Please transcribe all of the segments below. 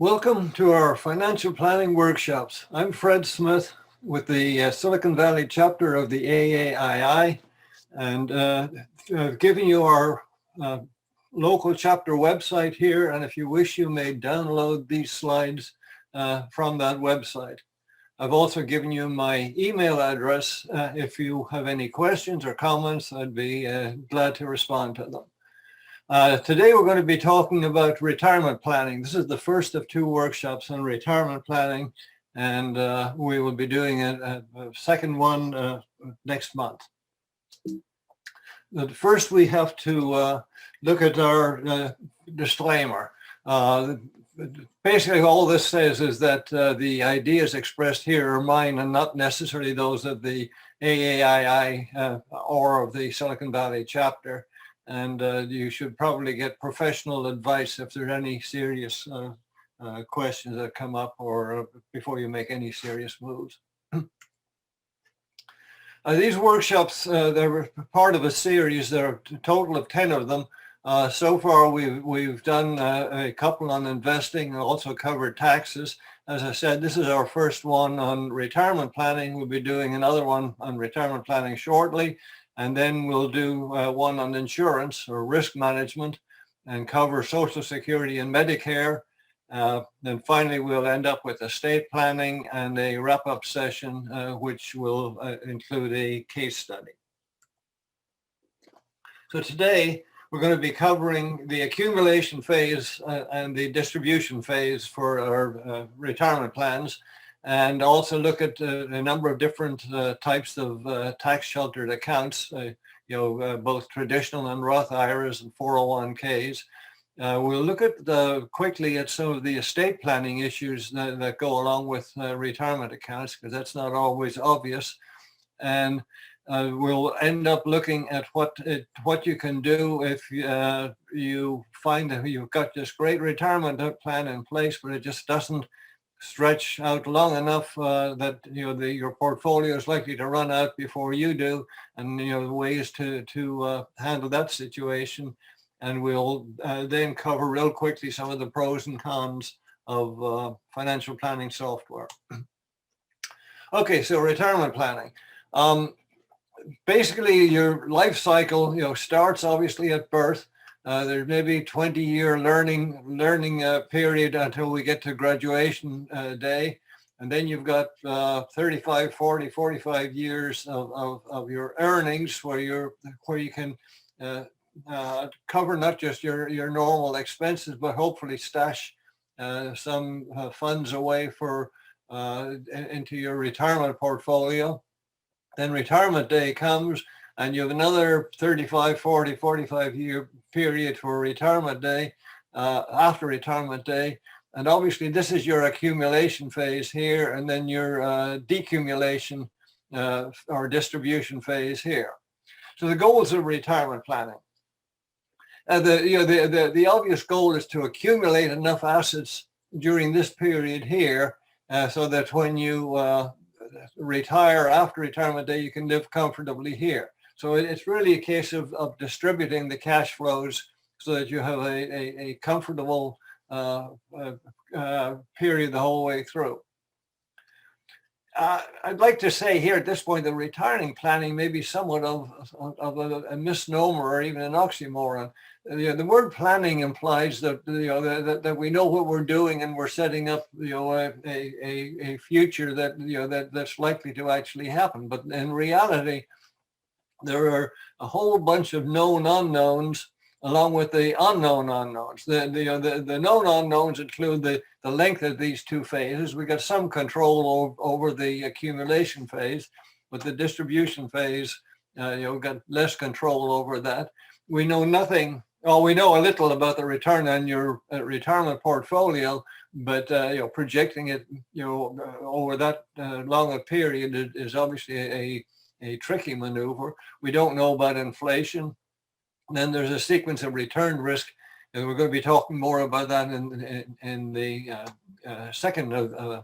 Welcome to our financial planning workshops. I'm Fred Smith with the Silicon Valley chapter of the AAII, and I've given you our local chapter website here, and if you wish, you may download these slides from that website. I've also given you my email address. If you have any questions or comments, I'd be glad to respond to them. Today we're going to be talking about retirement planning. This is the first of two workshops on retirement planning, and we will be doing a second one next month. But first we have to look at our disclaimer. Basically all this says is that the ideas expressed here are mine and not necessarily those of the AAII or of the Silicon Valley chapter. And you should probably get professional advice if there's any serious questions that come up or before you make any serious moves. These workshops, they're part of a series. There are a total of 10 of them. So far, we've done a couple on investing and also covered taxes. As I said, this is our first one on retirement planning. We'll be doing another one on retirement planning shortly. And then we'll do one on insurance or risk management and cover Social Security and Medicare. Then finally, we'll end up with estate planning and a wrap-up session, which will include a case study. So today, we're going to be covering the accumulation phase and the distribution phase for our retirement plans, and also look at a number of different types of tax sheltered accounts, both traditional and Roth IRAs and 401ks. We'll look at quickly at some of the estate planning issues that go along with retirement accounts, because that's not always obvious. And we'll end up looking at what you can do if you find that you've got this great retirement plan in place, but it just doesn't stretch out long enough that your portfolio is likely to run out before you do, and the ways to handle that situation. And we'll then cover real quickly some of the pros and cons of financial planning software. Okay, so retirement planning. Basically, your life cycle starts obviously at birth. There's maybe 20-year learning period until we get to graduation day. And then you've got 35, 40, 45 years of your earnings where you can cover not just your normal expenses, but hopefully stash some funds away for into your retirement portfolio. Then retirement day comes, and you have another 35, 40, 45 year period for retirement day, after retirement day. And obviously this is your accumulation phase here, and then your decumulation or distribution phase here. So the goals of retirement planning. The obvious goal is to accumulate enough assets during this period here so that when you retire after retirement day, you can live comfortably here. So it's really a case of distributing the cash flows so that you have a comfortable period the whole way through. I'd like to say here at this point that retiring planning may be somewhat of a misnomer or even an oxymoron. The word planning implies that that we know what we're doing and we're setting up a future that's likely to actually happen. But in reality, there are a whole bunch of known unknowns along with the unknown unknowns. The known unknowns include the length of these two phases. We got some control over the accumulation phase, but the distribution phase, we've got less control over that. We know nothing. Well, we know a little about the return on your retirement portfolio, but projecting it over that long a period is obviously a tricky maneuver. We don't know about inflation. Then there's a sequence of return risk, and we're going to be talking more about that in the second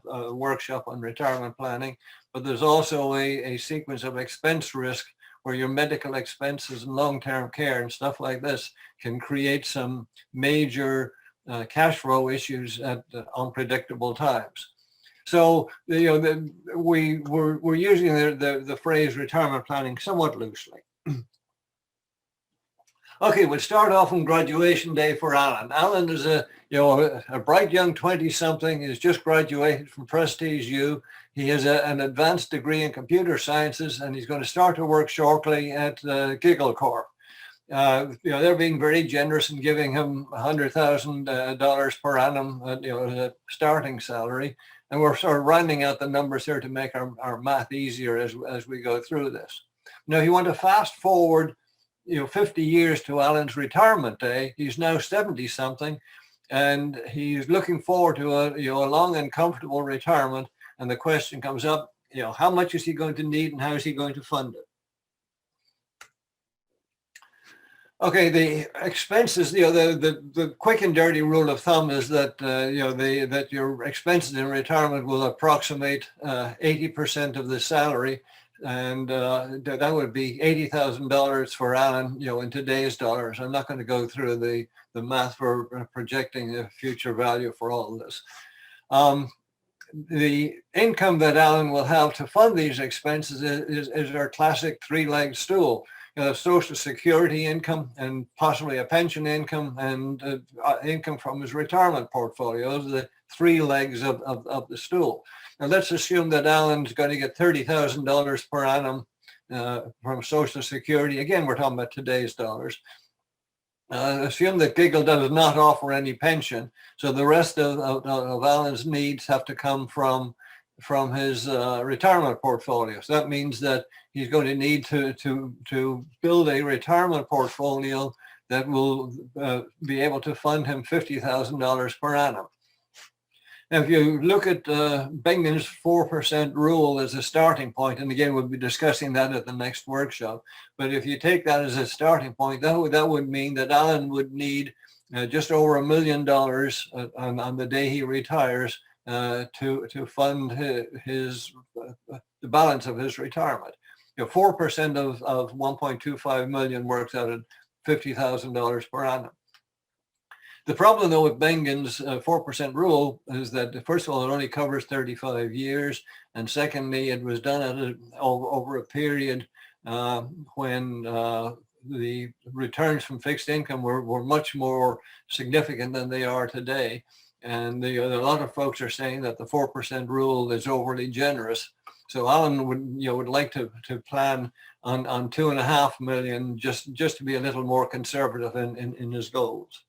workshop on retirement planning. But there's also a sequence of expense risk where your medical expenses and long-term care and stuff like this can create some major cash flow issues at unpredictable times. So, we're using the phrase retirement planning somewhat loosely. Okay, we'll start off on graduation day for Alan. Alan is a bright young 20-something. He's just graduated from Prestige U. He has an advanced degree in computer sciences, and he's going to start to work shortly at Giggle Corp. They're being very generous in giving him $100,000 per annum, as a starting salary. And we're sort of rounding out the numbers here to make our math easier as we go through this. Now, if you want to fast forward 50 years to Alan's retirement day, he's now 70-something, and he's looking forward to a long and comfortable retirement. And the question comes up, how much is he going to need and how is he going to fund it? Okay, the expenses, the quick and dirty rule of thumb is that, that your expenses in retirement will approximate 80% of the salary. And that would be $80,000 for Alan, in today's dollars. I'm not going to go through the math for projecting the future value for all of this. The income that Alan will have to fund these expenses is our classic three-legged stool. Social Security income and possibly a pension income and income from his retirement portfolio. Those are the three legs of the stool. Now let's assume that Alan's going to get $30,000 per annum from Social Security. Again, we're talking about today's dollars. Assume that Giggle does not offer any pension, so the rest of Alan's needs have to come from his retirement portfolio. So that means that he's going to need to build a retirement portfolio that will be able to fund him $50,000 per annum. Now, if you look at Bengen's 4% rule as a starting point, and again, we'll be discussing that at the next workshop, but if you take that as a starting point, that would mean that Alan would need just over $1 million on the day he retires to fund the balance of his retirement. 4% of 1.25 million works out at $50,000 per annum. The problem, though, with Bengen's 4% rule is that, first of all, it only covers 35 years. And secondly, it was done over a period when the returns from fixed income were much more significant than they are today. And a lot of folks are saying that the 4% rule is overly generous. So Alan would like to plan on 2.5 million just to be a little more conservative in his goals.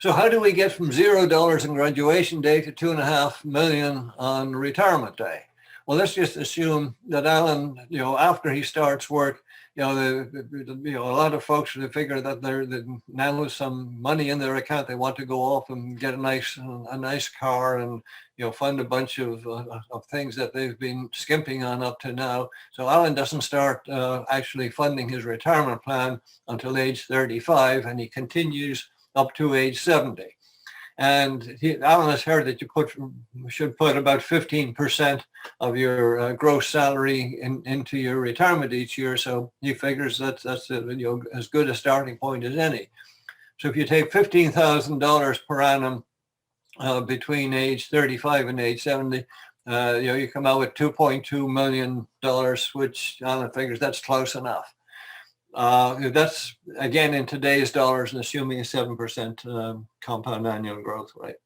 So how do we get from $0 on graduation day to 2.5 million on retirement day? Well, let's just assume that Alan, after he starts work, a lot of folks would figure that there now is some money in their account. They want to go off and get a nice car and fund a bunch of things that they've been skimping on up to now. So Alan doesn't start actually funding his retirement plan until age 35, and he continues up to age 70. And Alan has heard that you should put about 15% of your gross salary into your retirement each year. So he figures that's as good a starting point as any. So if you take $15,000 per annum between age 35 and age 70, you come out with $2.2 million, which Alan figures that's close enough. That's, again, in today's dollars and assuming a 7% compound annual growth rate.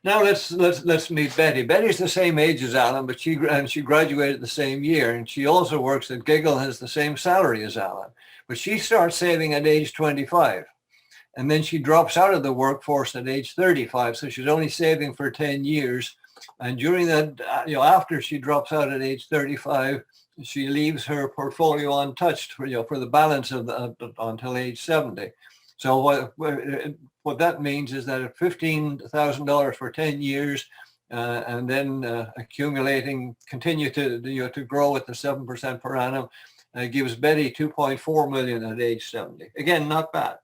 Now let's meet Betty. Betty's the same age as Alan, but she graduated the same year, and she also works at Giggle, has the same salary as Alan, but she starts saving at age 25. And then she drops out of the workforce at age 35. So she's only saving for 10 years. And during that, after she drops out at age 35, she leaves her portfolio untouched for the balance of until age 70. So what that means is that at $15,000 for 10 years, and then accumulating, continue to grow at the 7% per annum, gives Betty 2.4 million at age 70. Again, not bad.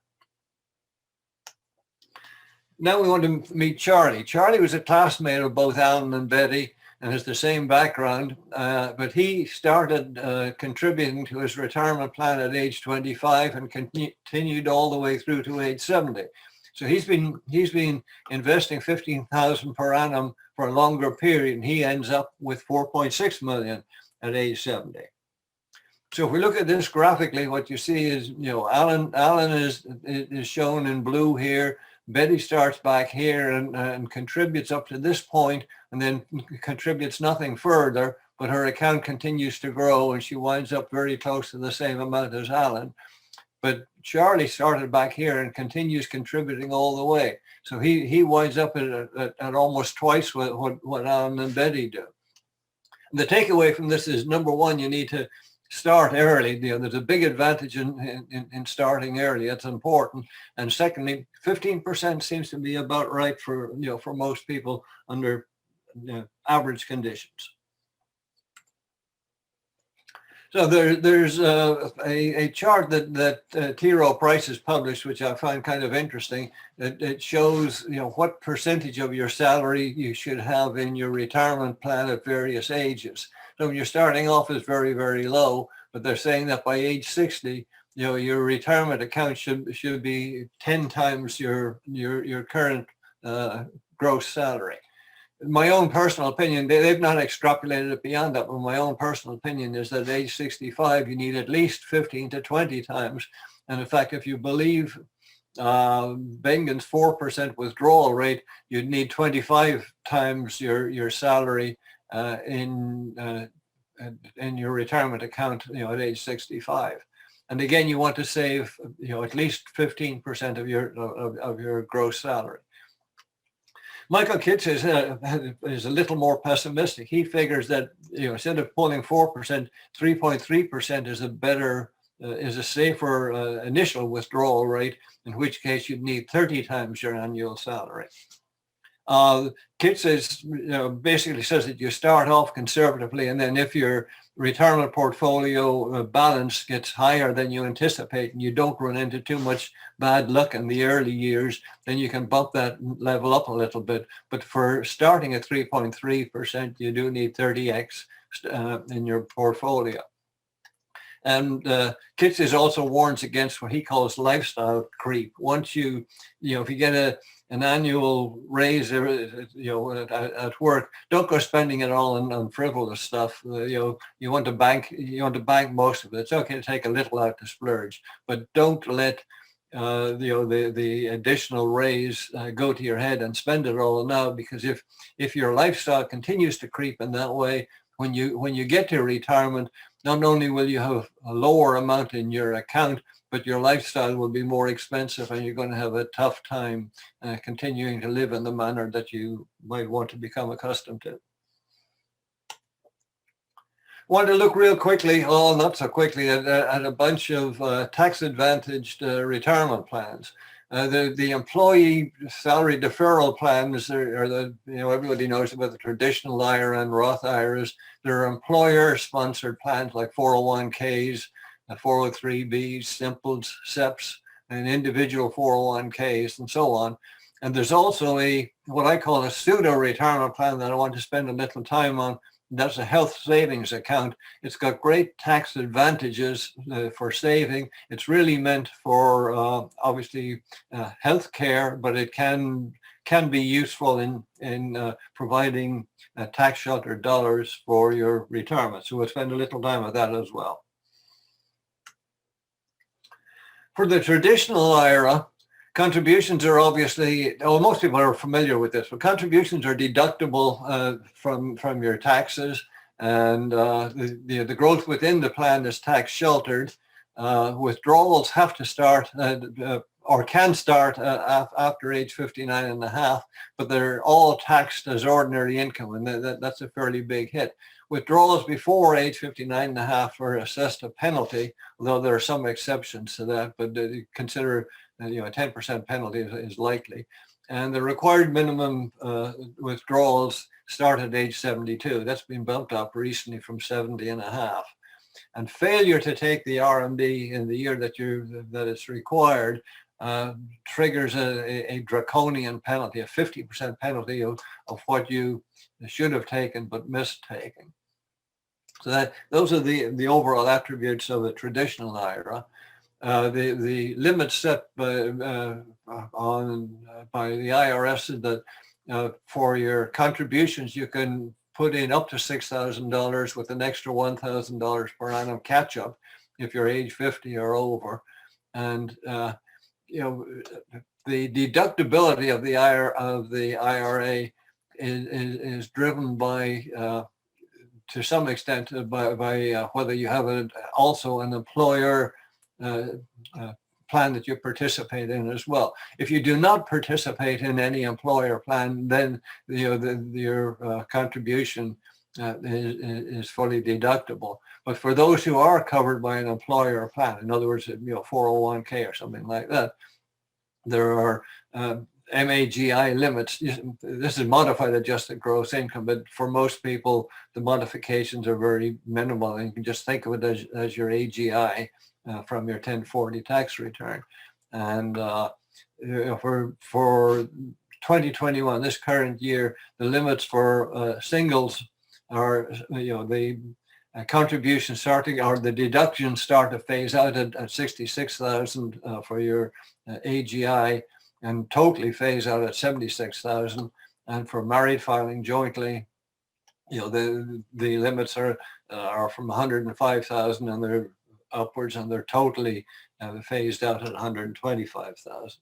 Now we want to meet Charlie. Charlie was a classmate of both Alan and Betty. and has the same background, but he started contributing to his retirement plan at age 25 and continued all the way through to age 70. So he's been investing 15,000 per annum for a longer period, and he ends up with 4.6 million at age 70. So if we look at this graphically, what you see is, Alan is shown in blue here. Betty starts back here and contributes up to this point, and then contributes nothing further, but her account continues to grow, and she winds up very close to the same amount as Alan. But Charlie started back here and continues contributing all the way. So he winds up at almost twice what Alan and Betty do. And the takeaway from this is, number one, you need to start early. There's a big advantage in starting early. It's important. And secondly, 15% seems to be about right for most people under average conditions. So there's a chart that T. Rowe Price has published, which I find kind of interesting. It shows what percentage of your salary you should have in your retirement plan at various ages. So when you're starting off is very, very low, but they're saying that by age 60, your retirement account should be 10 times your current gross salary. My own personal opinion, they've not extrapolated it beyond that, but my own personal opinion is that at age 65, you need at least 15 to 20 times. And in fact, if you believe Bengen's 4% withdrawal rate, you'd need 25 times your salary in your retirement account, at age 65. And again, you want to save, at least 15% of your gross salary. Michael Kitts is a little more pessimistic. He figures that instead of pulling 4%, 3.3% is a safer initial withdrawal rate, in which case you'd need 30 times your annual salary. Kitts basically says that you start off conservatively, and then if your retirement portfolio balance gets higher than you anticipate and you don't run into too much bad luck in the early years, then you can bump that level up a little bit. But for starting at 3.3%, you do need 30x in your portfolio. And Kitts also warns against what he calls lifestyle creep. Once if you get an annual raise, at work, don't go spending it all on frivolous stuff. You want to bank most of it. It's okay to take a little out to splurge, but don't let the additional raise go to your head and spend it all now, because if your lifestyle continues to creep in that way, when you get to retirement, not only will you have a lower amount in your account, but your lifestyle will be more expensive, and you're going to have a tough time continuing to live in the manner that you might want to become accustomed to. Want to look real quickly, not so quickly, at a bunch of tax-advantaged retirement plans. The employee salary deferral plans are everybody knows about the traditional IRA and Roth IRAs. There are employer-sponsored plans like 401ks, 403bs, simples, SEPs, and individual 401ks, and so on. And there's also what I call a pseudo-retirement plan that I want to spend a little time on. That's a health savings account. It's got great tax advantages for saving. It's really meant for obviously health care, but it can be useful in providing tax sheltered dollars for your retirement. So we'll spend a little time on that as well. For the traditional IRA, contributions are obviously, most people are familiar with this, but contributions are deductible from your taxes, and the growth within the plan is tax sheltered. Withdrawals have to start or can start after age 59 and a half, but they're all taxed as ordinary income, and that's a fairly big hit. Withdrawals before age 59 and a half are assessed a penalty, although there are some exceptions to that, but consider a 10% penalty is likely. And the required minimum withdrawals start at age 72. That's been bumped up recently from 70 and a half. And failure to take the RMD in the year that it's required triggers a draconian penalty, a 50% penalty of what you should have taken but missed taking. So those are the overall attributes of a traditional IRA. The limits set by the IRS is that for your contributions, you can put in up to $6,000 with an extra $1,000 per annum catch-up if you're age 50 or over. And the deductibility of the IRA is driven by to some extent by whether you have also an employer plan that you participate in as well. If you do not participate in any employer plan, then your contribution is fully deductible. But for those who are covered by an employer plan, in other words, 401k or something like that, there are Magi limits. This is modified adjusted gross income, but for most people, the modifications are very minimal. And you can just think of it as your AGI from your 1040 tax return. And for 2021, this current year, the limits for singles are, the contributions starting, or the deductions start to phase out at 66,000 for your AGI, and totally phase out at 76,000. And for married filing jointly, the limits are from 105,000 and they're upwards, and they're totally phased out at 125,000.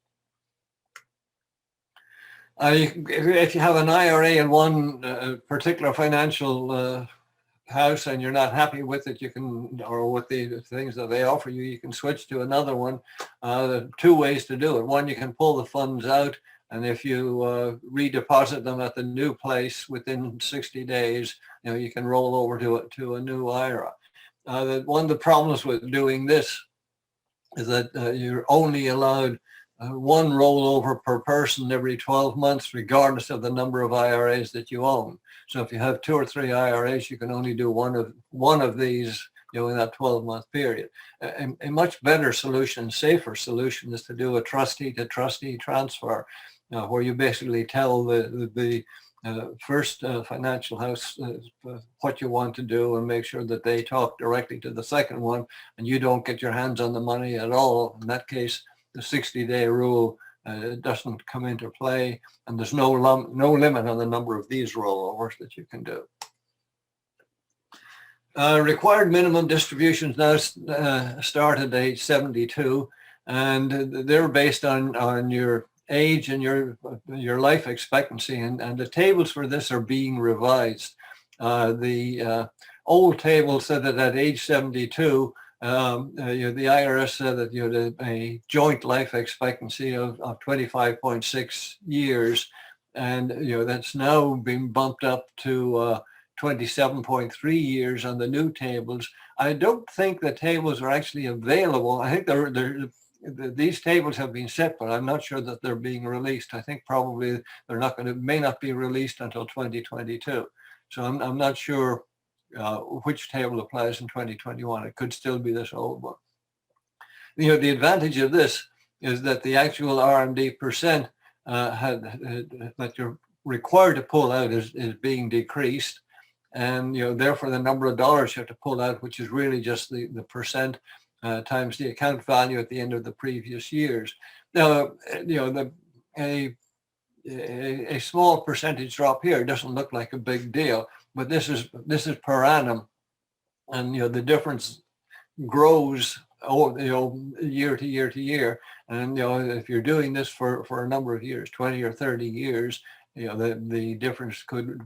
If you have an IRA in one particular financial house and you're not happy with it, you can, or with the things that they offer you, you can switch to another one. There are two ways to do it. One, you can pull the funds out, and if you redeposit them at the new place within 60 days, you can roll over to a new IRA. One of the problems with doing this is that you're only allowed one rollover per person every 12 months, regardless of the number of IRAs that you own. So if you have 2 or 3 IRAs, you can only do one of these, in that 12-month period. A much better solution, safer solution, is to do a trustee to trustee transfer, where you basically tell the first financial house what you want to do, and make sure that they talk directly to the second one, and you don't get your hands on the money at all. In that case, the 60-day rule doesn't come into play, and there's no limit on the number of these rollovers that you can do. Required minimum distributions now start at age 72, and they're based on your age and your life expectancy, and the tables for this are being revised. The old table said that at age 72, the IRS said that you had a joint life expectancy of 25.6 years, and that's now been bumped up to 27.3 years on the new tables. I don't think the tables are actually available. I think these tables have been set, but I'm not sure that they're being released. I think probably may not be released until 2022. So I'm not sure which table applies in 2021. It could still be this old one. The advantage of this is that the actual RMD percent that you're required to pull out is being decreased, and therefore the number of dollars you have to pull out, which is really just the percent times the account value at the end of the previous years. Now, a small percentage drop here doesn't look like a big deal, but this is per annum, and the difference grows year to year to year. And if you're doing this for a number of years, 20 or 30 years, the difference could,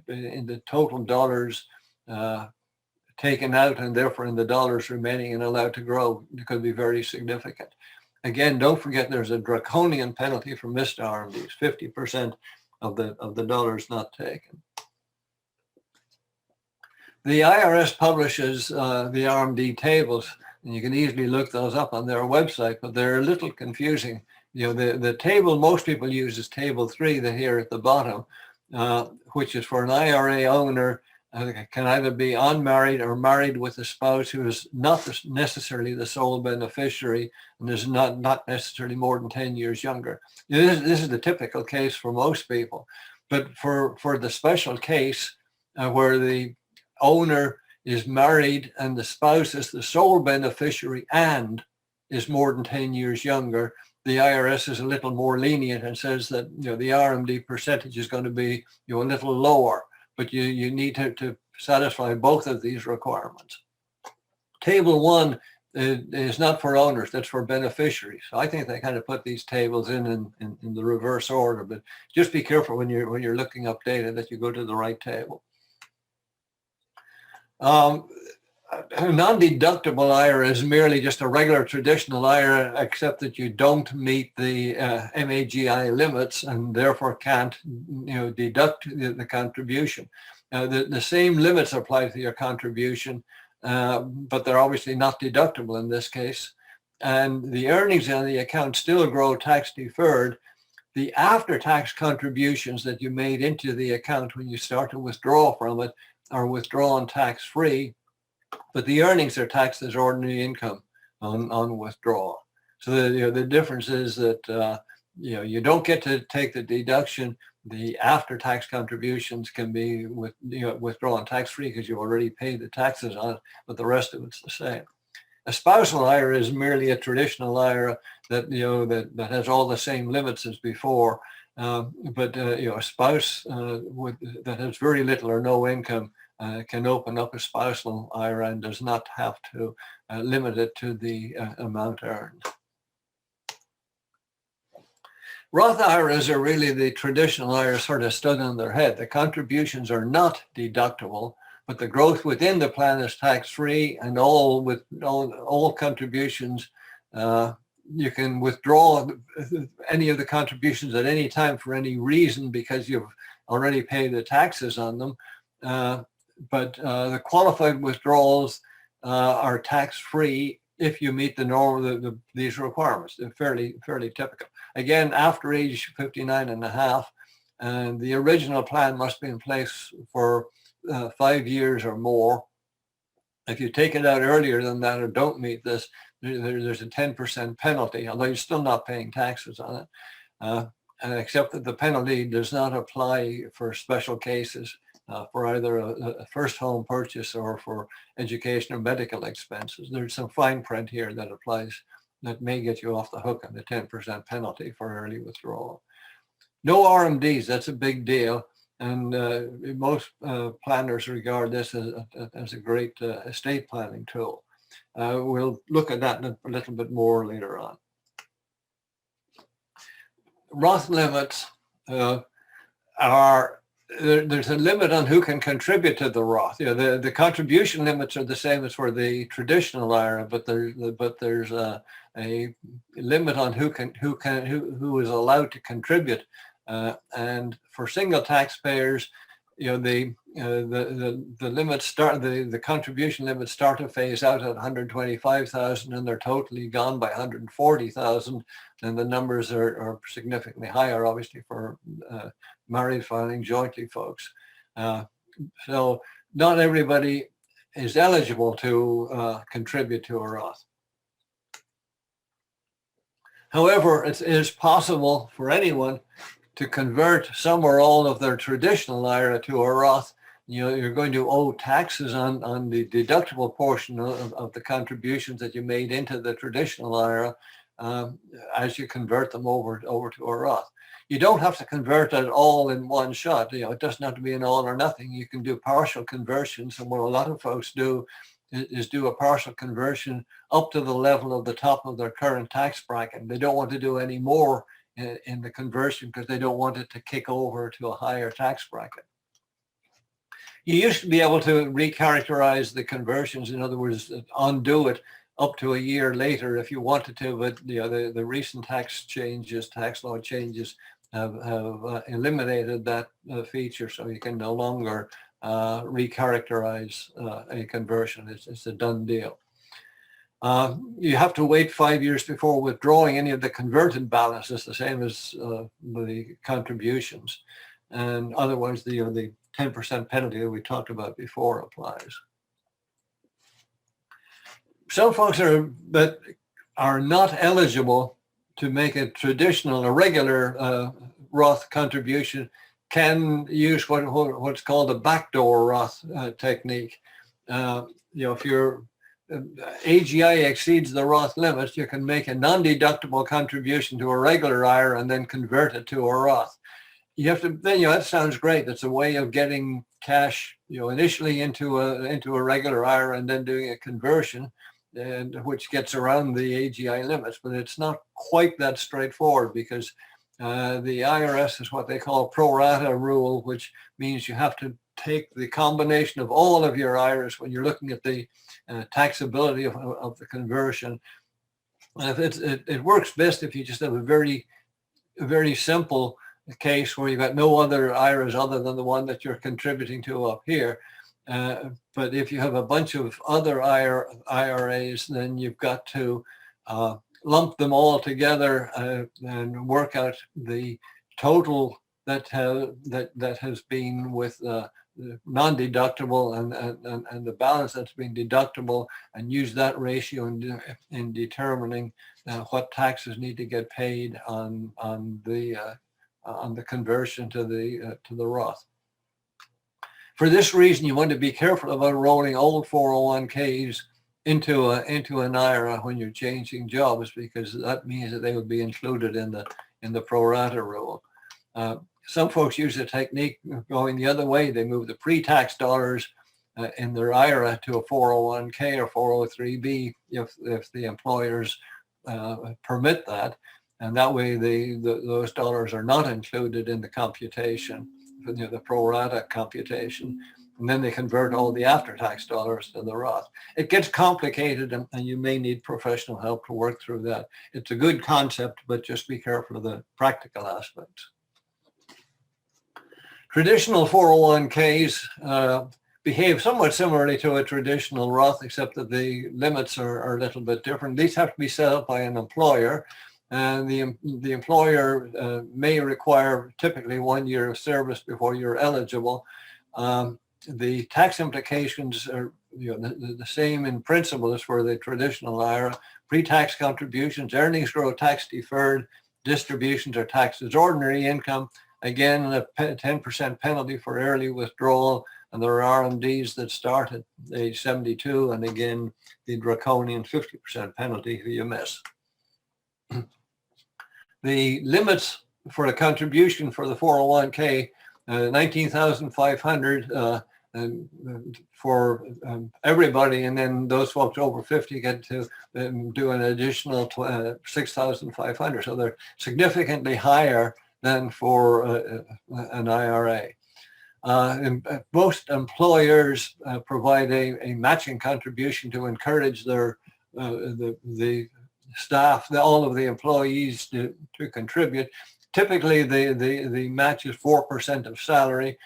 in the total dollars taken out, and therefore in the dollars remaining and allowed to grow, it could be very significant. Again, don't forget there's a draconian penalty for missed RMDs, 50% of the dollars not taken. The IRS publishes the RMD tables, and you can easily look those up on their website, but they're a little confusing. The table most people use is table 3, here at the bottom, which is for an IRA owner can either be unmarried or married with a spouse who is not necessarily the sole beneficiary and is not necessarily more than 10 years younger. This is the typical case for most people. But for the special case where the owner is married and the spouse is the sole beneficiary and is more than 10 years younger, the IRS is a little more lenient and says that the RMD percentage is going to be a little lower, but you need to satisfy both of these requirements. Table 1 is not for owners, that's for beneficiaries. So I think they kind of put these tables in the reverse order, but just be careful when you're looking up data that you go to the right table. Non-deductible IRA is merely just a regular traditional IRA, except that you don't meet the Magi limits and therefore can't deduct the contribution. The same limits apply to your contribution, but they're obviously not deductible in this case. And the earnings on the account still grow tax deferred. The after-tax contributions that you made into the account when you start to withdraw from it are withdrawn tax-free, but the earnings are taxed as ordinary income on withdrawal. So the difference is that you don't get to take the deduction. The after-tax contributions can be withdrawn tax-free because you already paid the taxes on it, but the rest of it's the same. A spousal IRA is merely a traditional IRA that that has all the same limits as before, but a spouse that has very little or no income can open up a spousal IRA and does not have to limit it to the amount earned. Roth IRAs are really the traditional IRAs sort of stood on their head. The contributions are not deductible, but the growth within the plan is tax-free, and all contributions, you can withdraw any of the contributions at any time for any reason because you've already paid the taxes on them. But the qualified withdrawals are tax-free if you meet the normal these requirements. They're fairly typical. Again, after age 59 and a half, and the original plan must be in place for 5 years or more. If you take it out earlier than that or don't meet this, there's a 10% penalty, although you're still not paying taxes on it, except that the penalty does not apply for special cases, for either a first home purchase or for education or medical expenses. There's some fine print here that applies that may get you off the hook on the 10% penalty for early withdrawal. No RMDs, that's a big deal. And most planners regard this as a great estate planning tool. We'll look at that a little bit more later on. Roth limits there's a limit on who can contribute to the Roth. The contribution limits are the same as for the traditional IRA, but there's a limit on who is allowed to contribute. And for single taxpayers, the limits start, the contribution limits start to phase out at 125,000, and they're totally gone by 140,000. And the numbers are significantly higher, obviously, for married filing jointly folks. So not everybody is eligible to contribute to a Roth. However, it is possible for anyone to convert some or all of their traditional IRA to a Roth. You're going to owe taxes on the deductible portion of the contributions that you made into the traditional IRA as you convert them over to a Roth. You don't have to convert it all in one shot. It doesn't have to be an all or nothing. You can do partial conversions, and what a lot of folks do is do a partial conversion up to the level of the top of their current tax bracket. They don't want to do any more in the conversion because they don't want it to kick over to a higher tax bracket. You used to be able to recharacterize the conversions, in other words, undo it up to a year later if you wanted to, but the recent tax law changes have eliminated that feature, so you can no longer recharacterize a conversion. It's a done deal. You have to wait 5 years before withdrawing any of the converted balances, the same as the contributions. and otherwise the 10% penalty that we talked about before applies. Some folks that are not eligible to make a regular Roth contribution can use what's called a backdoor Roth technique. If your AGI exceeds the Roth limits, you can make a non-deductible contribution to a regular IRA and then convert it to a Roth. You have to then, that sounds great. It's a way of getting cash, initially into a regular IRA and then doing a conversion, and which gets around the AGI limits. But it's not quite that straightforward, because the IRS is what they call a pro rata rule, which means you have to take the combination of all of your IRAs when you're looking at the taxability of the conversion. And it works best if you just have a very simple case where you've got no other IRAs other than the one that you're contributing to up here. But if you have a bunch of other IRAs, then you've got to lump them all together and work out the total that has been with non-deductible and the balance that's been deductible, and use that ratio in determining what taxes need to get paid on the conversion to the Roth. For this reason, you want to be careful about rolling old 401ks into an IRA when you're changing jobs, because that means that they would be included in the pro rata rule. Some folks use a technique going the other way. They move the pre-tax dollars in their IRA to a 401k or 403b if the employers permit that, and that way those dollars are not included in the computation, the pro rata computation, and then they convert all the after-tax dollars to the Roth. It gets complicated, and you may need professional help to work through that. It's a good concept, but just be careful of the practical aspects. Traditional 401ks behave somewhat similarly to a traditional Roth, except that the limits are a little bit different. These have to be set up by an employer, and the employer may require typically 1 year of service before you're eligible. The tax implications are the same in principle as for the traditional IRA. Pre-tax contributions, earnings grow tax deferred, distributions are taxed as ordinary income. Again, a 10% penalty for early withdrawal, and there are RMDs that start at age 72, and again, the draconian 50% penalty if you miss. The limits for a contribution for the 401k, 19,500 for everybody, and then those folks over 50 get to do an additional 6,500. So they're significantly higher than for an IRA. Most employers provide a matching contribution to encourage the staff, all of the employees to contribute. Typically, the match is 4% of salary,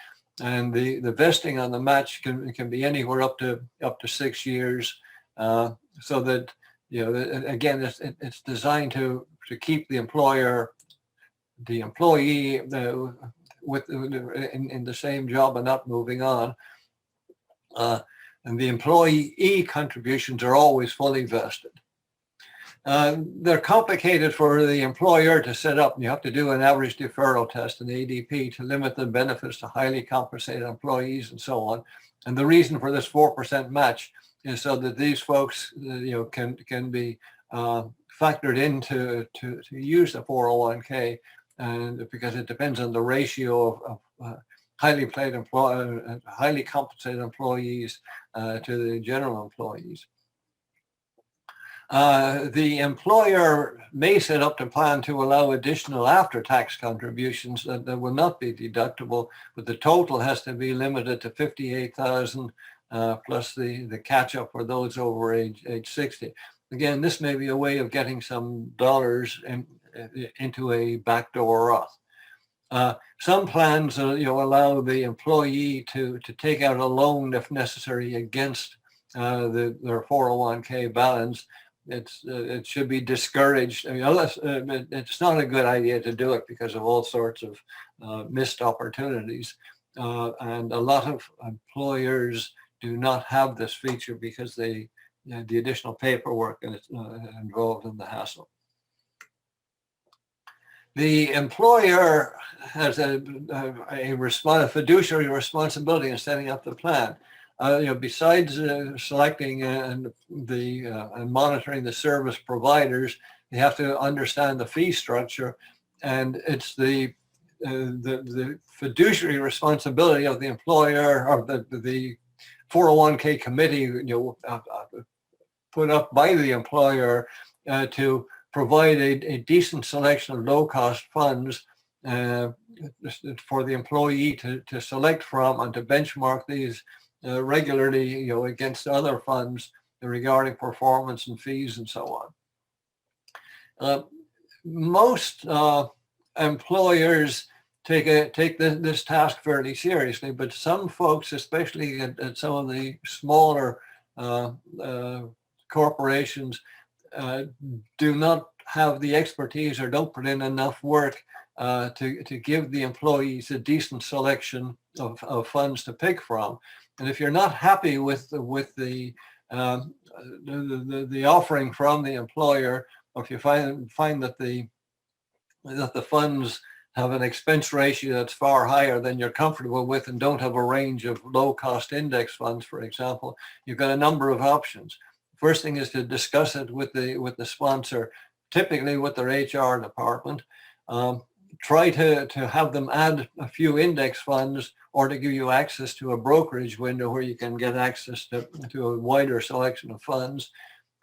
and the vesting on the match can be anywhere up to 6 years. So that again, it's designed to keep the employee in the same job and not moving on. And the employee contributions are always fully vested. They're complicated for the employer to set up. You have to do an average deferral test, an ADP, to limit the benefits to highly compensated employees and so on. And the reason for this 4% match is so that these folks can be factored into to use the 401k, and because it depends on the ratio of highly compensated employees to the general employees. The employer may set up the plan to allow additional after-tax contributions that will not be deductible, but the total has to be limited to $58,000 plus the catch-up for those over age 60. Again, this may be a way of getting some dollars into a backdoor Roth. Some plans allow the employee to take out a loan if necessary against their 401k balance. it should be discouraged. I mean, unless it's not a good idea to do it because of all sorts of missed opportunities. And a lot of employers do not have this feature because the additional paperwork involved in the hassle. The employer has a fiduciary responsibility in setting up the plan. Besides selecting and monitoring the service providers, they have to understand the fee structure, and it's the fiduciary responsibility of the employer, or the 401k committee, put up by the employer to provide a decent selection of low-cost funds for the employee to select from, and to benchmark these regularly, against other funds regarding performance and fees and so on. Most employers take this task fairly seriously, but some folks, especially at some of the smaller corporations, do not have the expertise or don't put in enough work to give the employees a decent selection of funds to pick from. And if you're not happy with the offering from the employer, or if you find that the funds have an expense ratio that's far higher than you're comfortable with, and don't have a range of low-cost index funds, for example, you've got a number of options. First thing is to discuss it with the sponsor, typically with their HR department. Try to have them add a few index funds, or to give you access to a brokerage window where you can get access to a wider selection of funds.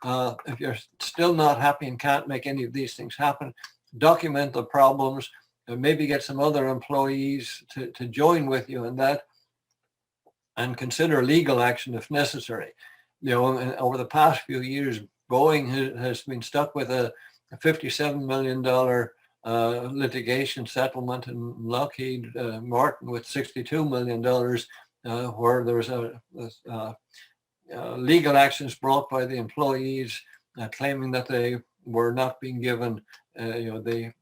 If you're still not happy and can't make any of these things happen, document the problems, and maybe get some other employees to join with you in that, and consider legal action if necessary. Over the past few years, Boeing has been stuck with a $57 million litigation settlement, and Lockheed Martin with $62 million, where there was legal actions brought by the employees claiming that they were not being given the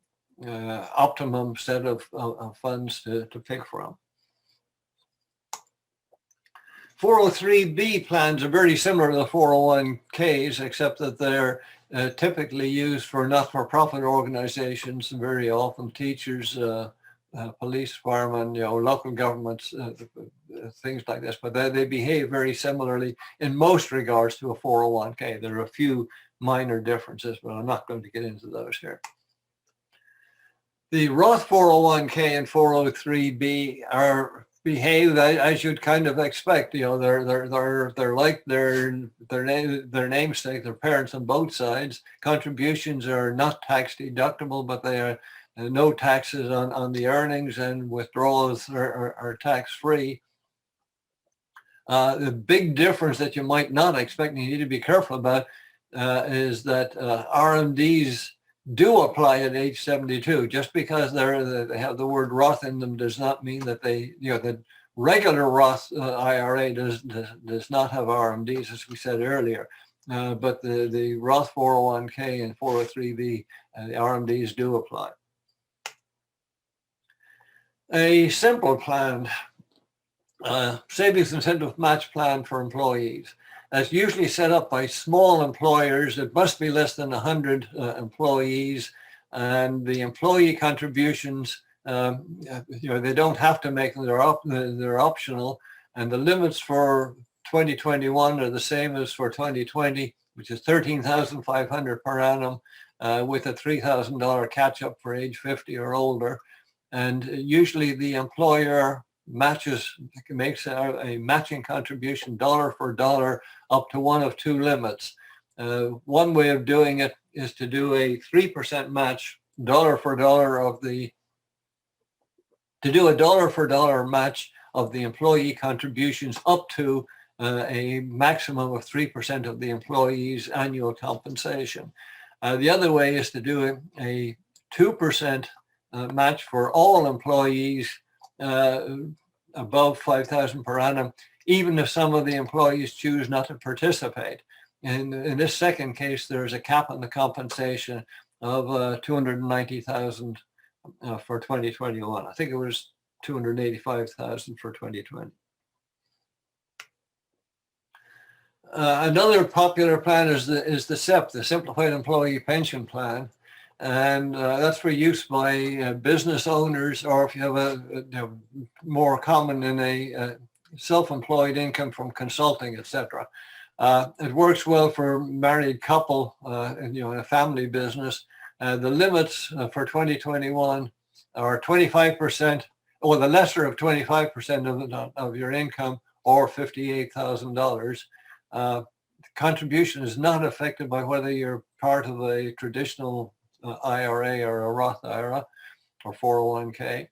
optimum set of funds to pick from. 403B plans are very similar to the 401ks, except that they're typically used for not-for-profit organizations, and very often teachers, police, firemen, local governments, things like this. But they behave very similarly in most regards to a 401k. There are a few minor differences, but I'm not going to get into those here. The Roth 401k and 403b behave as you'd kind of expect. They're like their namesake, their parents on both sides. Contributions are not tax deductible, but they are no taxes on the earnings, and withdrawals are tax free. The big difference that you might not expect, and you need to be careful about, is that RMDs do apply at age 72. Just because they have the word Roth in them does not mean that the regular Roth IRA does not have RMDs, as we said earlier. But the Roth 401k and 403b, the RMDs do apply. A simple plan, savings incentive match plan for employees. That's usually set up by small employers. It must be less than 100 employees, and the employee contributions, they don't have to make them. They're optional, and the limits for 2021 are the same as for 2020, which is $13,500 per annum, with a $3,000 catch-up for age 50 or older. And usually the employer makes a matching contribution dollar for dollar up to one of two limits. One way of doing it is to do a 3% match, dollar for dollar match of the employee contributions up to a maximum of 3% of the employee's annual compensation. The other way is to do a 2% match for all employees above $5,000 per annum, even if some of the employees choose not to participate. in this second case, there's a cap on the compensation of 290,000 for 2021. I think it was 285,000 for 2020. Another popular plan is the SEP, the Simplified Employee Pension Plan, and that's for use by business owners, or if you have a more common in a self-employed income from consulting, etc. It works well for married couple, in a family business. The limits for 2021 are 25%, or the lesser of 25% of your income, or $58,000. Contribution is not affected by whether you're part of a traditional IRA or a Roth Ira or 401k.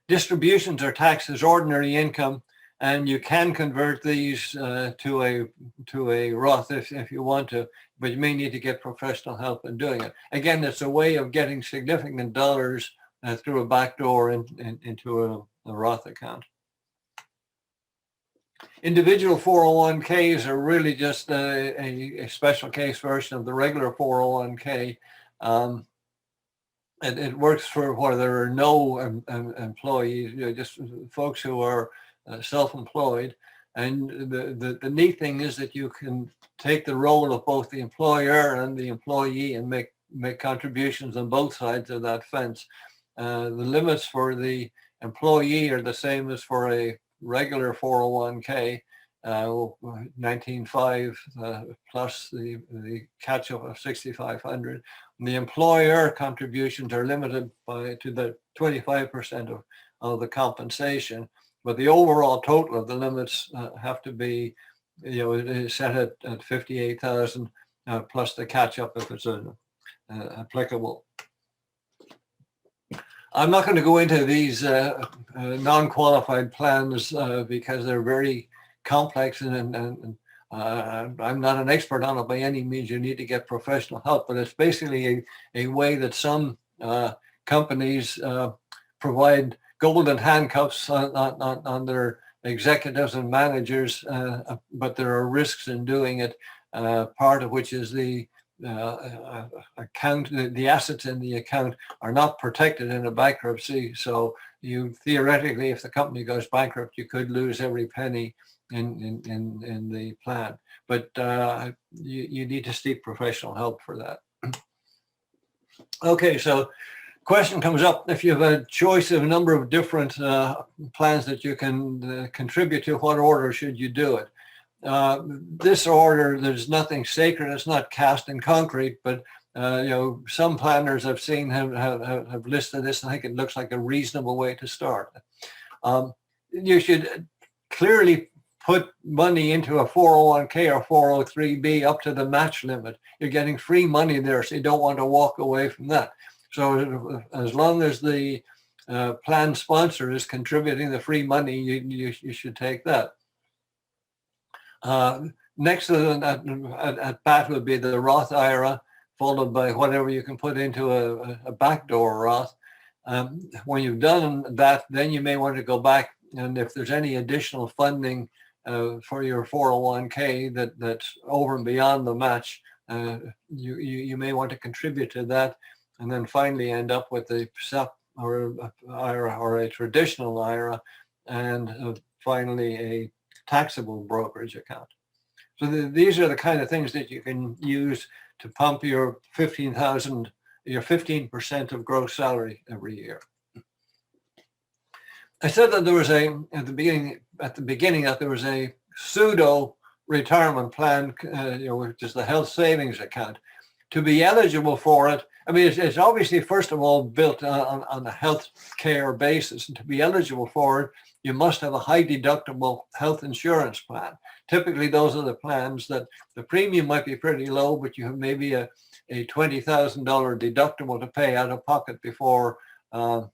Distributions are taxed as ordinary income, and you can convert these to a Roth if you want to, but you may need to get professional help in doing it. Again, it's a way of getting significant dollars through a back door into a Roth account. Individual 401ks are really just a special case version of the regular 401k. It works for where there are no employees, just folks who are self-employed. And the neat thing is that you can take the role of both the employer and the employee and make contributions on both sides of that fence. The limits for the employee are the same as for a regular 401k, 19.5 plus the catch-up of 6,500. The employer contributions are limited to the 25% of the compensation, but the overall total of the limits have to be, set at 58,000 plus the catch-up if it's applicable. I'm not going to go into these non-qualified plans because they're very complex, and I'm not an expert on it by any means. You need to get professional help, but it's basically a way that some companies provide golden handcuffs on their executives and managers, but there are risks in doing it, part of which is the account, the assets in the account are not protected in a bankruptcy. So you theoretically, if the company goes bankrupt, you could lose every penny in the plan. But you need to seek professional help for that. Okay, so question comes up: if you have a choice of a number of different plans that you can contribute to, what order should you do it? This order, there's nothing sacred. It's not cast in concrete, but some planners I've seen have listed this. I think it looks like a reasonable way to start. You should clearly put money into a 401k or 403b up to the match limit. You're getting free money there, so you don't want to walk away from that. So as long as the plan sponsor is contributing the free money, you should take that. Next to at bat would be the Roth IRA, followed by whatever you can put into a backdoor Roth. When you've done that, then you may want to go back, and if there's any additional funding for your 401k that's over and beyond the match, you may want to contribute to that, and then finally end up with a SEP or IRA or a traditional IRA, and finally a taxable brokerage account. So these are the kind of things that you can use to pump your 15% of gross salary every year. I said that there was at the beginning that there was a pseudo retirement plan, which is the health savings account. To be eligible for it, I mean, it's obviously, first of all, built on a health care basis. And to be eligible for it, you must have a high deductible health insurance plan. Typically, those are the plans that the premium might be pretty low, but you have maybe a $20,000 deductible to pay out of pocket before the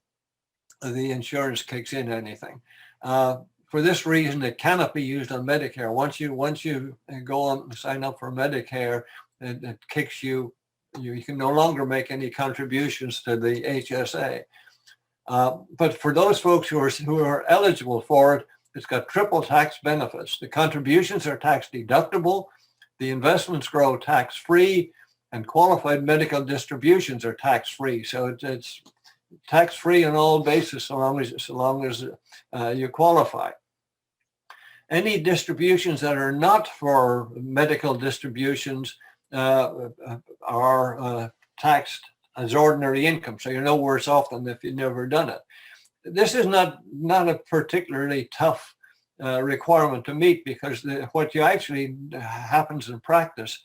insurance kicks in anything. For this reason, it cannot be used on Medicare. Once you go on and sign up for Medicare, it kicks you can no longer make any contributions to the HSA. But for those folks who are eligible for it, it's got triple tax benefits. The contributions are tax deductible. The investments grow tax-free, and qualified medical distributions are tax-free. So it's tax-free on all bases so long as you qualify. Any distributions that are not for medical distributions are taxed as ordinary income. So you're no worse off than if you'd never done it. This is not a particularly tough requirement to meet, because what you actually happens in practice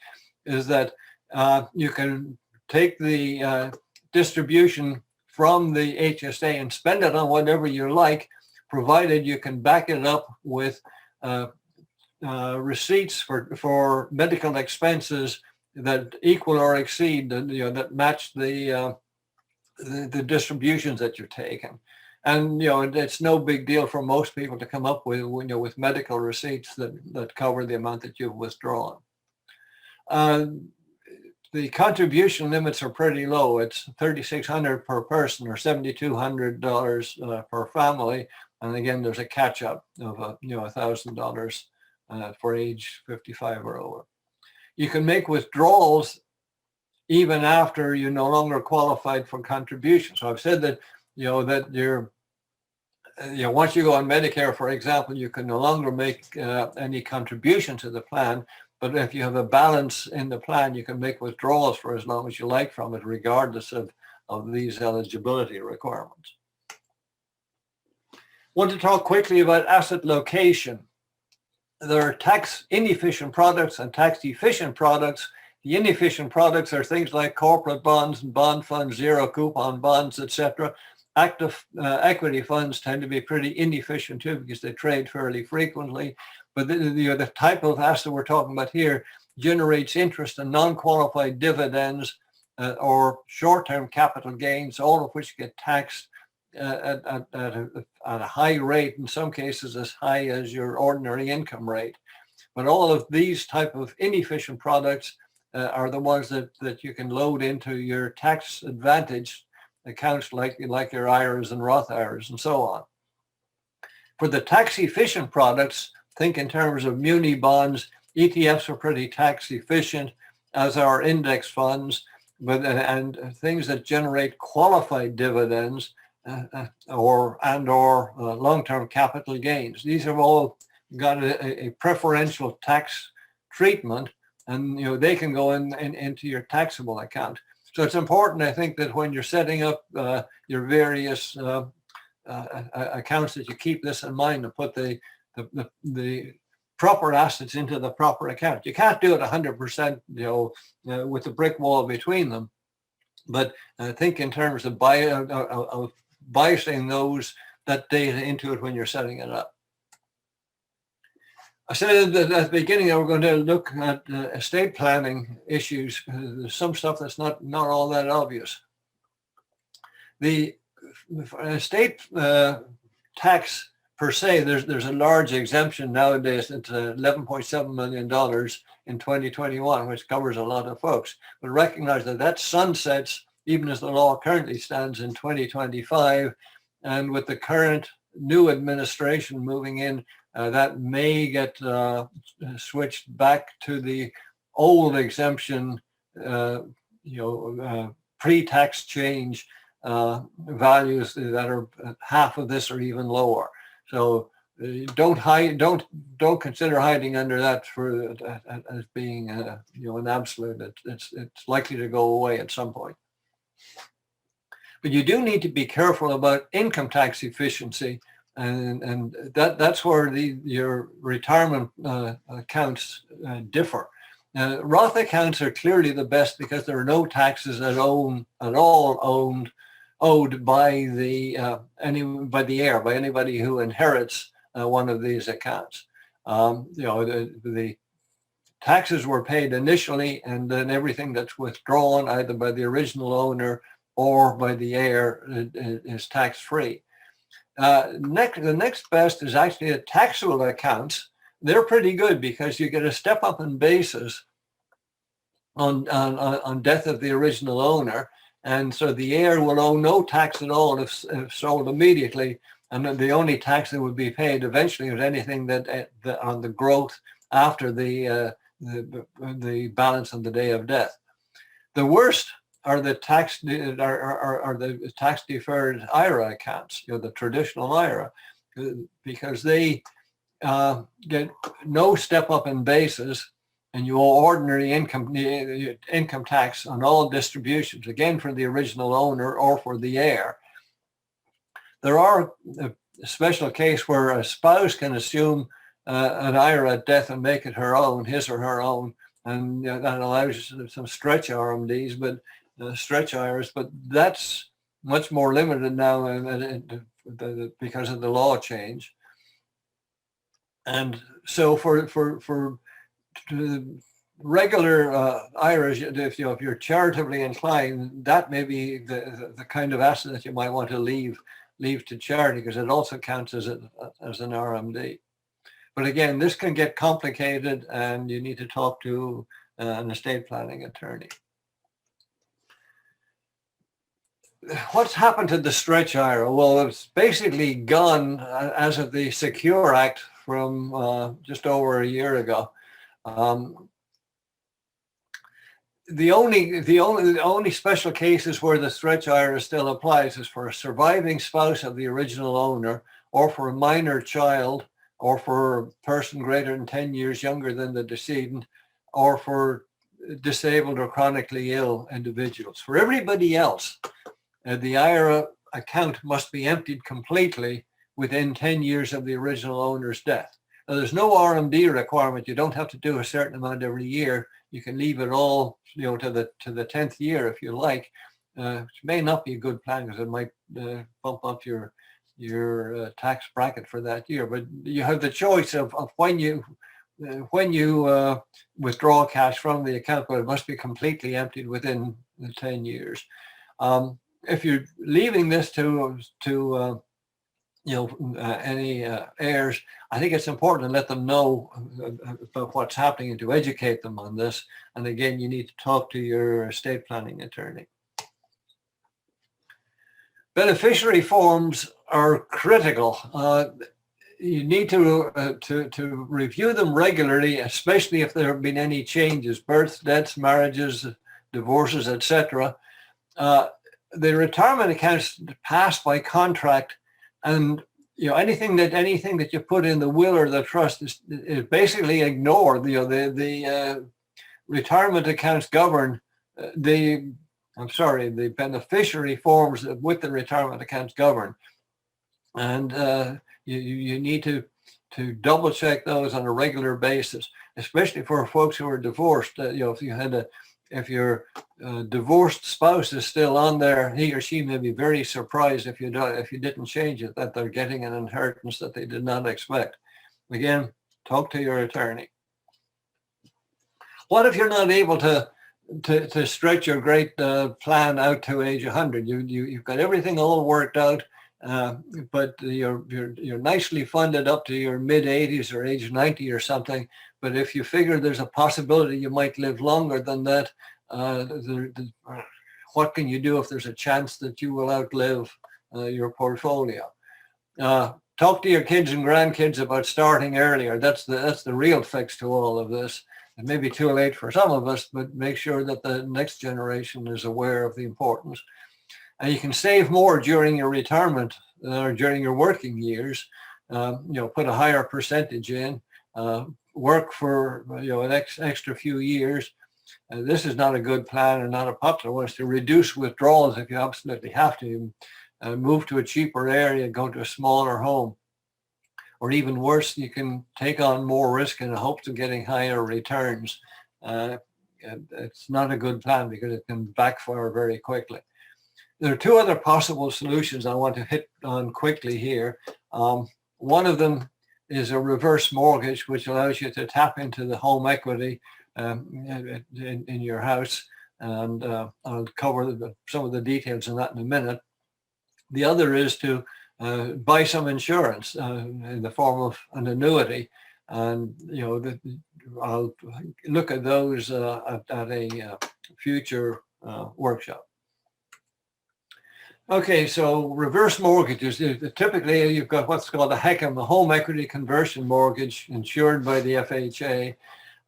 is that you can take the distribution from the HSA and spend it on whatever you like, provided you can back it up with receipts for medical expenses that equal or exceed, that match the distributions that you're taking. And it's no big deal for most people to come up with medical receipts that cover the amount that you've withdrawn. The contribution limits are pretty low. It's $3,600 per person, or $7,200 per family. And again, there's a catch-up of $1,000 for age 55 or over. You can make withdrawals even after you're no longer qualified for contributions. So I've said that that you're once you go on Medicare, for example, you can no longer make any contribution to the plan. But if you have a balance in the plan, you can make withdrawals for as long as you like from it, regardless of these eligibility requirements. I want to talk quickly about asset location. There are tax inefficient products and tax efficient products. The inefficient products are things like corporate bonds and bond funds, zero coupon bonds, etc. Active equity funds tend to be pretty inefficient too, because they trade fairly frequently. But the type of asset we're talking about here generates interest and non-qualified dividends or short-term capital gains, all of which get taxed at a high rate, in some cases as high as your ordinary income rate. But all of these type of inefficient products are the ones that you can load into your tax advantage accounts like your IRAs and Roth IRAs and so on. For the tax efficient products, think in terms of muni bonds. ETFs are pretty tax efficient, as are index funds, and things that generate qualified dividends or long-term capital gains. These have all got a preferential tax treatment, and they can go into your taxable account. So it's important, I think, that when you're setting up your various accounts, that you keep this in mind and put the proper assets into the proper account. You can't do it 100%, with the brick wall between them, but think in terms of biasing that data into it when you're setting it up. I said that at the beginning that we're going to look at estate planning issues. There's some stuff that's not all that obvious. The estate tax per se, there's a large exemption nowadays. It's $11.7 million in 2021, which covers a lot of folks. But recognize that sunsets, even as the law currently stands, in 2025. And with the current new administration moving in, that may get switched back to the old exemption, pre-tax change values that are half of this or even lower. So don't consider hiding under that as being an absolute. It's likely to go away at some point. But you do need to be careful about income tax efficiency, and that's where your retirement accounts differ. Roth accounts are clearly the best because there are no taxes owed by the heir, by anybody who inherits one of these accounts. The taxes were paid initially, and then everything that's withdrawn either by the original owner or by the heir is tax-free. The next best is actually the taxable accounts. They're pretty good because you get a step up in basis on death of the original owner. And so the heir will owe no tax at all if sold immediately. And the only tax that would be paid eventually is anything that on the growth after the the balance on the day of death. The worst are the tax deferred IRA accounts, the traditional IRA, because they get no step up in basis, and you owe ordinary income tax on all distributions, again for the original owner or for the heir. There are a special case where a spouse can assume an IRA at death and make it her own, his or her own, and that allows some stretch RMDs, but stretch IRAs, but that's much more limited now because of the law change. And so for regular IRAs, if you're charitably inclined, that may be the kind of asset that you might want to leave to charity, because it also counts as an RMD. But again, this can get complicated, and you need to talk to an estate planning attorney. What's happened to the Stretch Ira? Well, it's basically gone as of the Secure Act from just over a year ago. The only special cases where the Stretch Ira still applies is for a surviving spouse of the original owner, or for a minor child, or for a person greater than 10 years younger than the decedent, or for disabled or chronically ill individuals. For everybody else, the IRA account must be emptied completely within 10 years of the original owner's death. Now, there's no RMD requirement. You don't have to do a certain amount every year. You can leave it all, to the 10th year if you like, which may not be a good plan because it might bump up your tax bracket for that year. But you have the choice of when you withdraw cash from the account, but it must be completely emptied within the 10 years. If you're leaving this to any heirs, I think it's important to let them know about what's happening and to educate them on this. And again, you need to talk to your estate planning attorney. Beneficiary forms are critical. You need to review them regularly, especially if there have been any changes, births, deaths, marriages, divorces, etc. The retirement accounts passed by contract, and anything that you put in the will or the trust is basically ignored. The retirement accounts govern the beneficiary forms with the retirement accounts govern, and you need to double check those on a regular basis, especially for folks who are divorced. If your divorced spouse is still on there, he or she may be very surprised if you didn't change it, that they're getting an inheritance that they did not expect. Again, talk to your attorney. What if you're not able to stretch your great plan out to age 100? You've got everything all worked out, but you're nicely funded up to your mid 80s or age 90 or something. But if you figure there's a possibility you might live longer than that, what can you do if there's a chance that you will outlive your portfolio? Talk to your kids and grandkids about starting earlier. That's the real fix to all of this. It may be too late for some of us, but make sure that the next generation is aware of the importance. And you can save more during your retirement or during your working years. Put a higher percentage in. Work for an extra few years. This is not a good plan and not a popular one. It's to reduce withdrawals if you absolutely have to. Move to a cheaper area, go to a smaller home. Or even worse, you can take on more risk in the hopes of getting higher returns. It's not a good plan because it can backfire very quickly. There are two other possible solutions I want to hit on quickly here. One of them is a reverse mortgage, which allows you to tap into the home equity in your house. And I'll cover some of the details on that in a minute. The other is to buy some insurance in the form of an annuity. And, I'll look at those at a future workshop. Okay, so reverse mortgages. Typically, you've got what's called a HECM, a home equity conversion mortgage, insured by the FHA.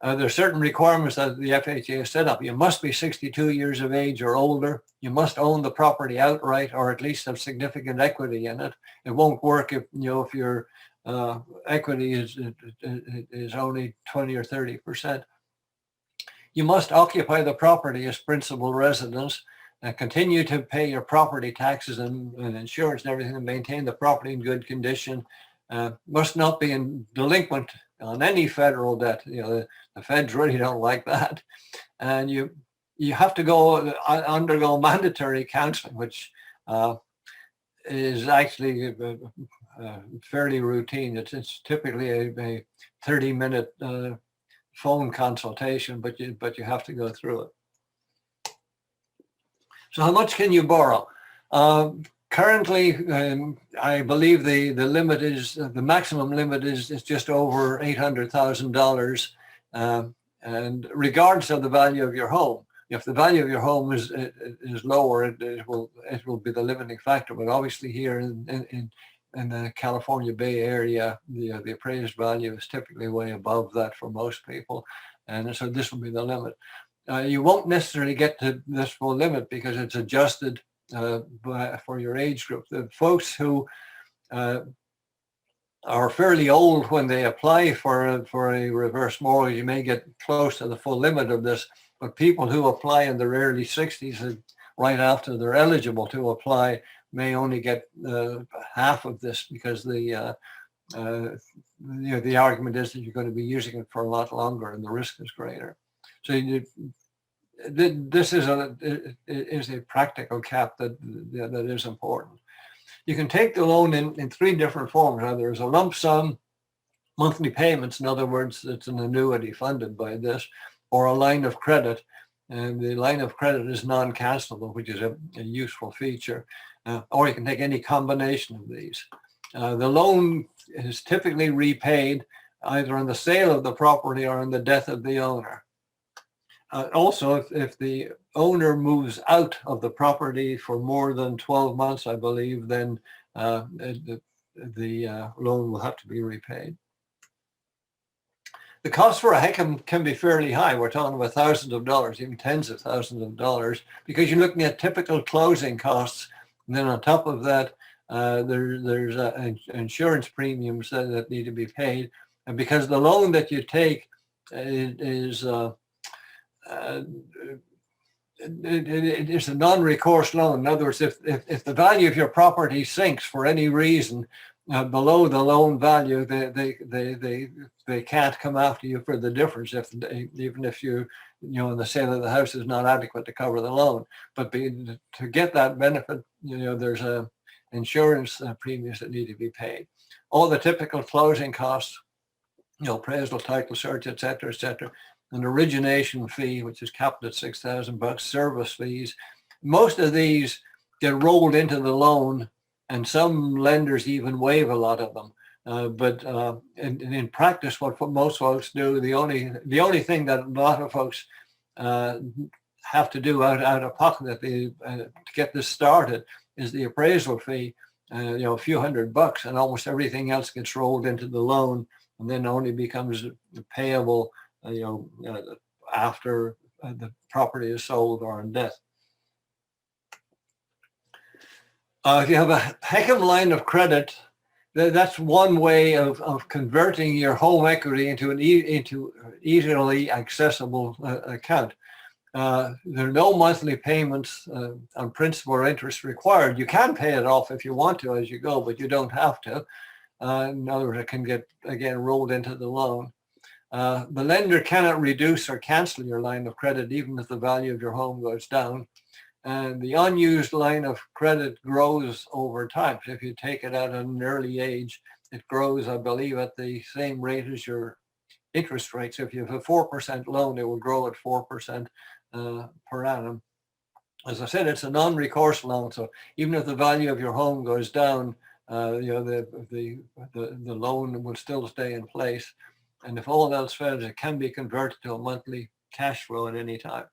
There are certain requirements that the FHA has set up. You must be 62 years of age or older. You must own the property outright, or at least have significant equity in it. It won't work if if your equity is only 20 or 30%. You must occupy the property as principal residence and continue to pay your property taxes and insurance and everything, and maintain the property in good condition. Must not be delinquent on any federal debt. The feds really don't like that. And you have to undergo mandatory counseling, which is actually fairly routine. It's typically a 30-minute phone consultation, but you have to go through it. So how much can you borrow? Currently, I believe the limit is, the maximum limit is just over $800,000, and regardless of the value of your home. If the value of your home is lower, it will be the limiting factor. But obviously here in the California Bay Area, the appraised value is typically way above that for most people, and so this will be the limit. You won't necessarily get to this full limit because it's adjusted for your age group. The folks who are fairly old when they apply for a reverse mortgage, you may get close to the full limit of this, but people who apply in their early 60s, right after they're eligible to apply, may only get half of this, because the argument is that you're going to be using it for a lot longer and the risk is greater. So this is a practical cap that is important. You can take the loan in three different forms. Either as a lump sum, monthly payments, in other words, it's an annuity funded by this, or a line of credit. And the line of credit is non-cancelable, which is a useful feature. Or you can take any combination of these. The loan is typically repaid either on the sale of the property or on the death of the owner. Also, if the owner moves out of the property for more than 12 months, I believe, then the loan will have to be repaid. The cost for a HECM can be fairly high. We're talking about thousands of dollars, even tens of thousands of dollars, because you're looking at typical closing costs. And then on top of that, there's insurance premiums that need to be paid. And because the loan that you take is it is a non-recourse loan. In other words, if the value of your property sinks for any reason below the loan value, they can't come after you for the difference, even if the sale of the house is not adequate to cover the loan. But to get that benefit, there's insurance premiums that need to be paid. All the typical closing costs, appraisal, title search, et cetera, an origination fee, which is capped at $6,000, service fees. Most of these get rolled into the loan, and some lenders even waive a lot of them. But in practice, what most folks do, the only thing that a lot of folks have to do out of pocket to get this started is the appraisal fee, a few $100, and almost everything else gets rolled into the loan, and then only becomes payable after the property is sold or on death. If you have a HECM line of credit, that's one way of converting your home equity into an easily accessible account. There are no monthly payments on principal or interest required. You can pay it off if you want to as you go, but you don't have to. In other words, it can get, again, rolled into the loan. The lender cannot reduce or cancel your line of credit even if the value of your home goes down. And the unused line of credit grows over time. So if you take it at an early age, it grows, I believe, at the same rate as your interest rate. So if you have a 4% loan, it will grow at 4% per annum. As I said, it's a non-recourse loan. So even if the value of your home goes down, the loan will still stay in place. And if all else fails, it can be converted to a monthly cash flow at any time.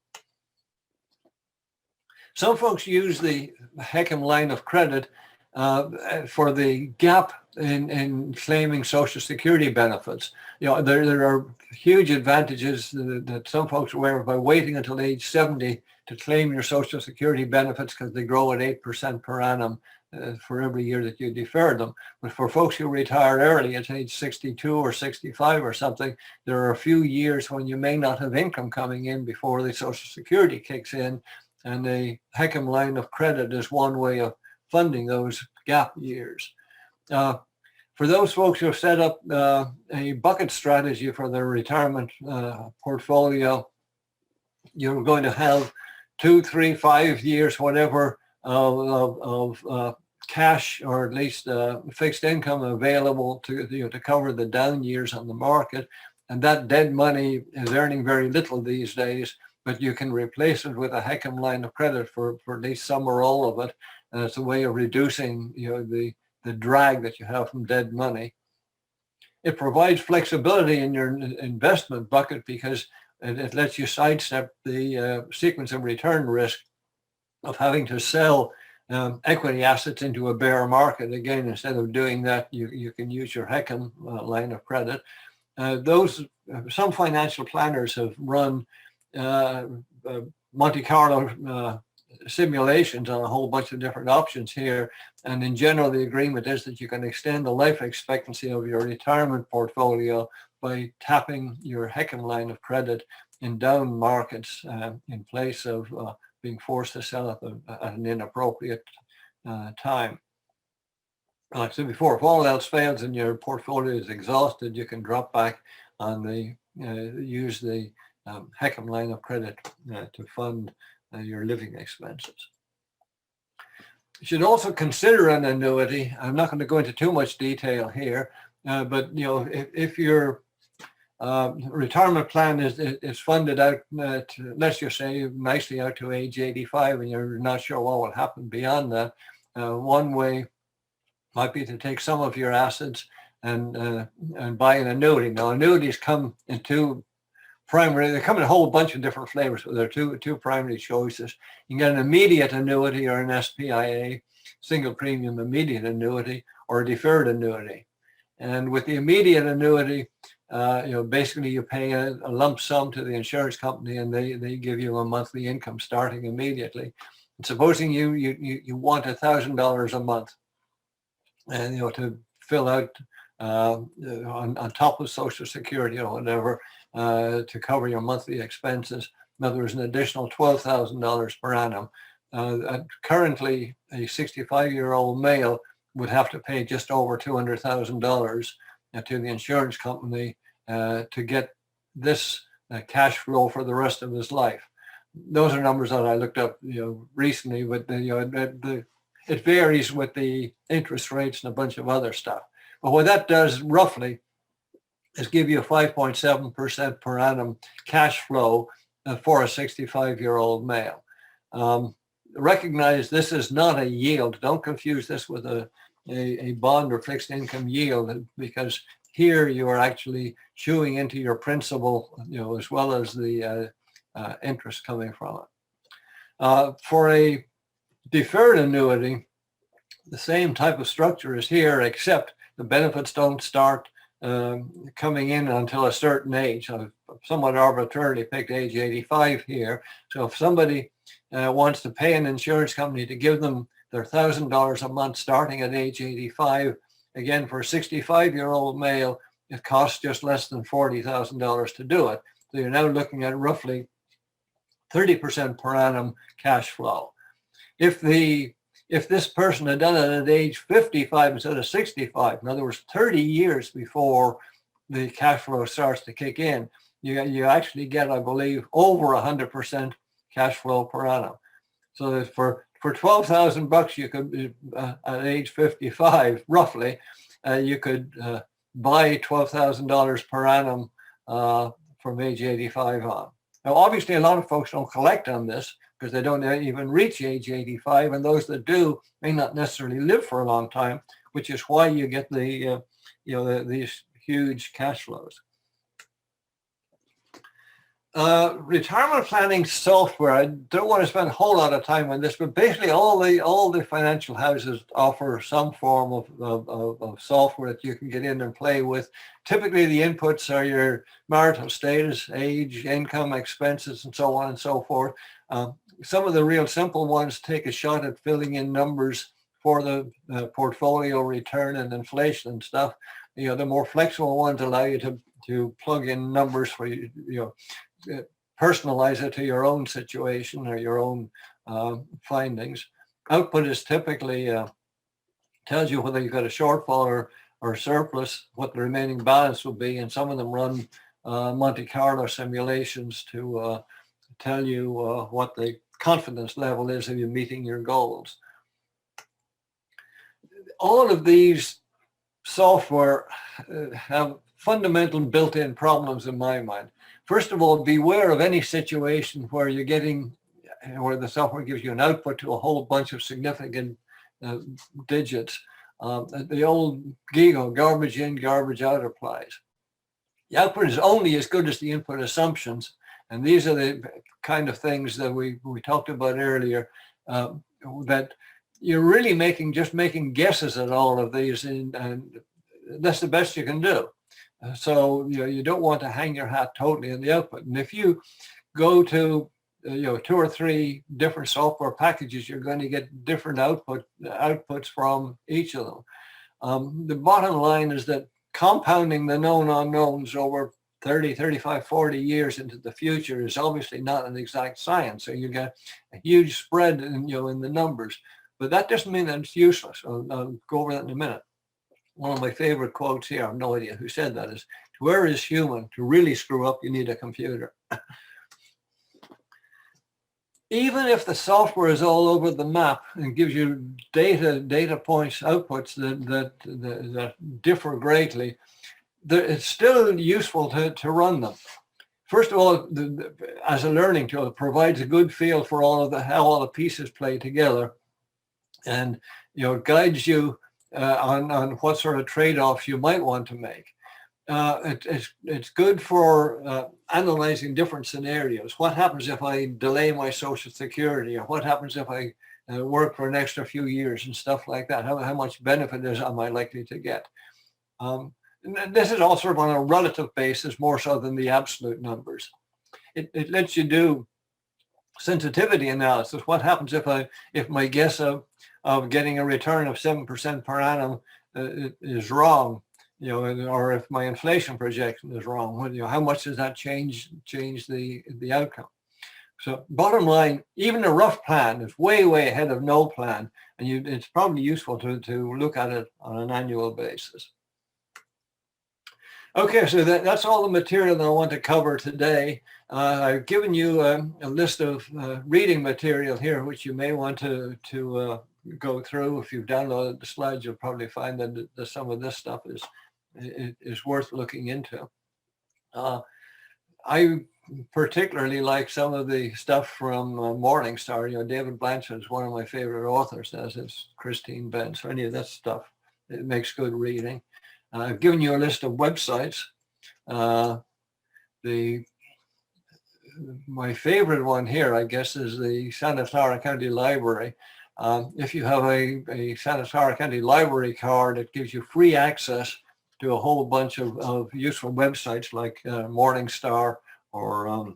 Some folks use the HECM line of credit for the gap in claiming Social Security benefits. There are huge advantages that some folks are aware of by waiting until age 70 to claim your Social Security benefits, because they grow at 8% per annum for every year that you defer them. But for folks who retire early at age 62 or 65 or something, there are a few years when you may not have income coming in before the Social Security kicks in, and the HECM line of credit is one way of funding those gap years. For those folks who have set up a bucket strategy for their retirement portfolio, you're going to have 2, 3, 5 years, whatever, of cash, or at least fixed income available to cover the down years on the market. And that dead money is earning very little these days, but you can replace it with a HECM line of credit for at least some or all of it. And it's a way of reducing the drag that you have from dead money. It provides flexibility in your investment bucket, because it lets you sidestep the sequence of return risk of having to sell equity assets into a bear market. Again, instead of doing that, you can use your HECM line of credit. Some financial planners have run Monte Carlo simulations on a whole bunch of different options here. And in general, the agreement is that you can extend the life expectancy of your retirement portfolio by tapping your HECM line of credit in down markets in place of being forced to sell at an inappropriate time. Like I said before, if all else fails and your portfolio is exhausted, you can drop back on use the HECM line of credit to fund your living expenses. You should also consider an annuity. I'm not going to go into too much detail here, but if your retirement plan is funded out, let's just say nicely out to age 85, and you're not sure what will happen beyond that, one way might be to take some of your assets and buy an annuity. Now, annuities come in they come in a whole bunch of different flavors, but there are two primary choices. You can get an immediate annuity, or an SPIA, single premium immediate annuity, or a deferred annuity. And with the immediate annuity, basically you pay a lump sum to the insurance company, and they give you a monthly income starting immediately. And supposing you want $1,000 a month, and to fill out on top of Social Security or whatever, to cover your monthly expenses. In other words, an additional $12,000 per annum. Currently, a 65-year-old male would have to pay just over $200,000 to the insurance company to get this cash flow for the rest of his life. Those are numbers that I looked up recently, but it varies with the interest rates and a bunch of other stuff. But what that does roughly is give you a 5.7% per annum cash flow for a 65-year-old male. Recognize this is not a yield. Don't confuse this with a bond or fixed income yield, because here you are actually chewing into your principal, as well as the interest coming from it. For a deferred annuity, the same type of structure is here, except the benefits don't start coming in until a certain age. I've somewhat arbitrarily picked age 85 here. So if somebody wants to pay an insurance company to give them their $1,000 a month starting at age 85, again, for a 65-year-old male, it costs just less than $40,000 to do it. So you're now looking at roughly 30% per annum cash flow. If this person had done it at age 55 instead of 65, in other words, 30 years before the cash flow starts to kick in, you actually get, I believe, over 100% cash flow per annum. So that for $12,000, you could, at age 55, roughly, you could buy $12,000 per annum from age 85 on. Now, obviously, a lot of folks don't collect on this because they don't even reach age 85, and those that do may not necessarily live for a long time, which is why you get these huge cash flows. Retirement planning software, I don't want to spend a whole lot of time on this, but basically all the financial houses offer some form of software that you can get in and play with. Typically the inputs are your marital status, age, income, expenses, and so on and so forth. Some of the real simple ones take a shot at filling in numbers for the portfolio return and inflation and stuff. The more flexible ones allow you to plug in numbers for personalize it to your own situation or your own findings. Output is typically tells you whether you've got a shortfall or surplus, what the remaining balance will be, and some of them run Monte Carlo simulations to tell you what the confidence level is of you meeting your goals. All of these software have fundamental built-in problems in my mind. First of all, beware of any situation where where the software gives you an output to a whole bunch of significant digits. The old GIGO, garbage in, garbage out, applies. The output is only as good as the input assumptions. And these are the kind of things that we talked about earlier, that you're really making guesses at all of these, and that's the best you can do. So you don't want to hang your hat totally in the output. And if you go to 2 or 3 different software packages, you're going to get different outputs from each of them. The bottom line is that compounding the known unknowns over 30, 35, 40 years into the future is obviously not an exact science. So you get a huge spread in the numbers, but that doesn't mean that it's useless. I'll go over that in a minute. One of my favorite quotes here, I have no idea who said that, is, "To err is human. To really screw up, you need a computer." Even if the software is all over the map and gives you data points, outputs that differ greatly, it's still useful to run them. First of all, as a learning tool, it provides a good feel for how all the pieces play together, and it guides you on what sort of trade-offs you might want to make. It's good for analyzing different scenarios. What happens if I delay my Social Security, or what happens if I work for an extra few years and stuff like that? How much benefit am I likely to get? And this is all sort of on a relative basis, more so than the absolute numbers. It lets you do sensitivity analysis. What happens if my guess of getting a return of 7% per annum is wrong, or if my inflation projection is wrong? How much does that change the outcome? So bottom line, even a rough plan is way ahead of no plan, and it's probably useful to look at it on an annual basis. Okay, so that's all the material that I want to cover today. I've given you a list of reading material here, which you may want to go through. If you've downloaded the slides, you'll probably find that some of this stuff is worth looking into. I particularly like some of the stuff from Morningstar. David Blanchard is one of my favorite authors, as is Christine Benz. So any of that stuff, it makes good reading. I've given you a list of websites. My favorite one here, I guess, is the Santa Clara County Library. If you have a Santa Clara County Library card, it gives you free access to a whole bunch of useful websites like Morningstar or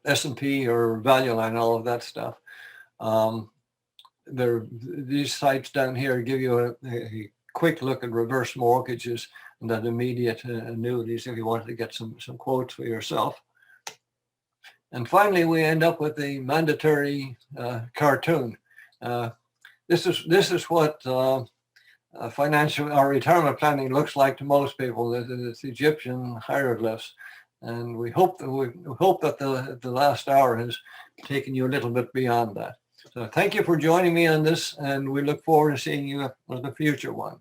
S&P or Value Line, all of that stuff. These sites down here give you a quick look at reverse mortgages and that immediate annuities if you wanted to get some quotes for yourself. And finally, we end up with the mandatory cartoon. This is what financial or retirement planning looks like to most people. It's Egyptian hieroglyphs, and we hope that the last hour has taken you a little bit beyond that. So thank you for joining me on this, and we look forward to seeing you on the future one.